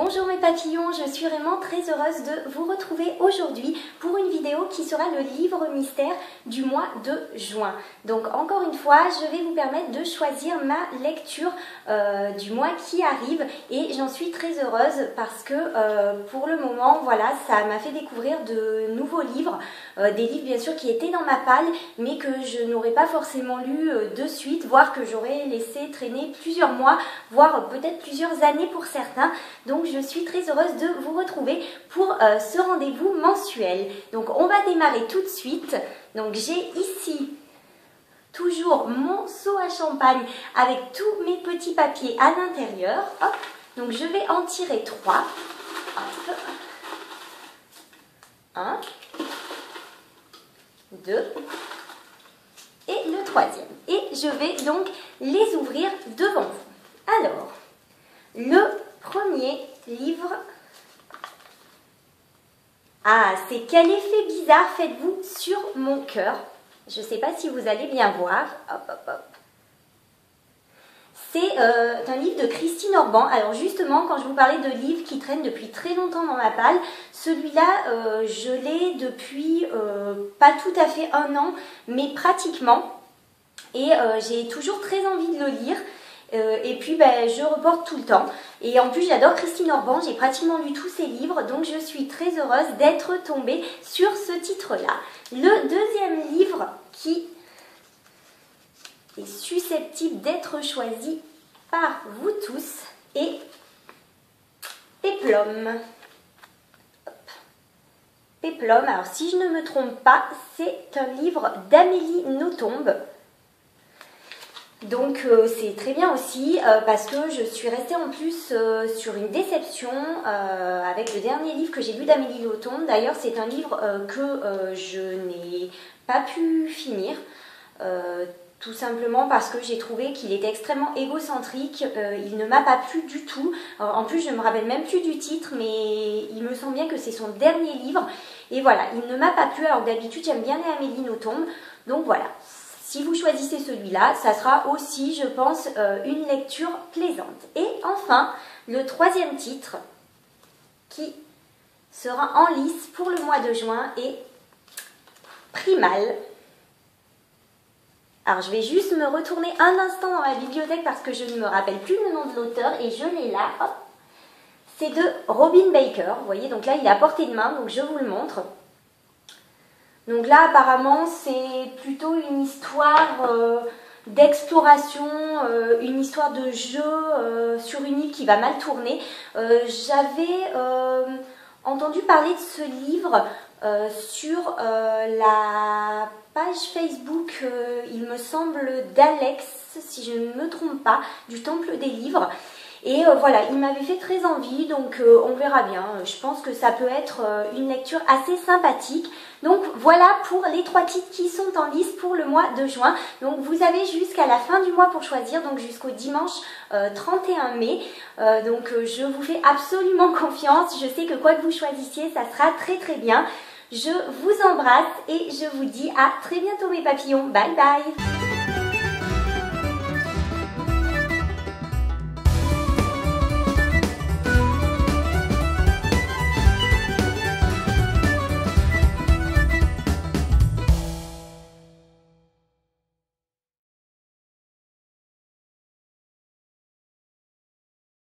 Bonjour mes papillons, je suis vraiment très heureuse de vous retrouver aujourd'hui pour une vidéo qui sera le livre mystère du mois de juin. Donc encore une fois, je vais vous permettre de choisir ma lecture du mois qui arrive et j'en suis très heureuse parce que pour le moment, voilà, ça m'a fait découvrir de nouveaux livres, des livres bien sûr qui étaient dans ma palle mais que je n'aurais pas forcément lu de suite, voire que j'aurais laissé traîner plusieurs mois, voire peut-être plusieurs années pour certains. Donc je suis très heureuse de vous retrouver pour ce rendez-vous mensuel. Donc on va démarrer tout de suite. Donc j'ai ici toujours mon seau à champagne avec tous mes petits papiers à l'intérieur. Donc je vais en tirer 3. Hop. 1, 2 et le troisième. Et je vais donc les ouvrir devant vous. Alors, le premier livre. Ah, c'est Quel effet bizarre faites-vous sur mon cœur? Je ne sais pas si vous allez bien voir. Hop, hop, hop. C'est un livre de Christine Orban. Alors justement, quand je vous parlais de livres qui traînent depuis très longtemps dans ma palle, celui-là, je l'ai depuis pas tout à fait un an, mais pratiquement. Et j'ai toujours très envie de le lire. Et puis je reporte tout le temps. Et en plus j'adore Christine Orban, j'ai pratiquement lu tous ses livres, donc je suis très heureuse d'être tombée sur ce titre-là. Le deuxième livre qui est susceptible d'être choisi par vous tous est Péplum. Péplum, alors si je ne me trompe pas, c'est un livre d'Amélie Nothomb. Donc c'est très bien aussi parce que je suis restée en plus sur une déception avec le dernier livre que j'ai lu d'Amélie Nothomb. D'ailleurs c'est un livre que je n'ai pas pu finir tout simplement parce que j'ai trouvé qu'il était extrêmement égocentrique, il ne m'a pas plu du tout. En plus je ne me rappelle même plus du titre mais il me semble bien que c'est son dernier livre. Et voilà, il ne m'a pas plu alors que d'habitude j'aime bien les Amélie Nothomb. Donc voilà. Si vous choisissez celui-là, ça sera aussi, je pense, une lecture plaisante. Et enfin, le troisième titre qui sera en lice pour le mois de juin est Primal. Alors, je vais juste me retourner un instant dans ma bibliothèque parce que je ne me rappelle plus le nom de l'auteur et je l'ai là. Hop. C'est de Robin Baker. Vous voyez, donc là, il est à portée de main, donc je vous le montre. Donc là, apparemment, c'est plutôt une histoire d'exploration, une histoire de jeu sur une île qui va mal tourner. J'avais entendu parler de ce livre sur la page Facebook, il me semble, d'Alex, si je ne me trompe pas, du Temple des Livres. Et voilà, il m'avait fait très envie, donc on verra bien. Je pense que ça peut être une lecture assez sympathique. Donc voilà pour les 3 titres qui sont en lice pour le mois de juin. Donc vous avez jusqu'à la fin du mois pour choisir, donc jusqu'au dimanche 31 mai. Donc je vous fais absolument confiance. Je sais que quoi que vous choisissiez, ça sera très très bien. Je vous embrasse et je vous dis à très bientôt mes papillons. Bye bye!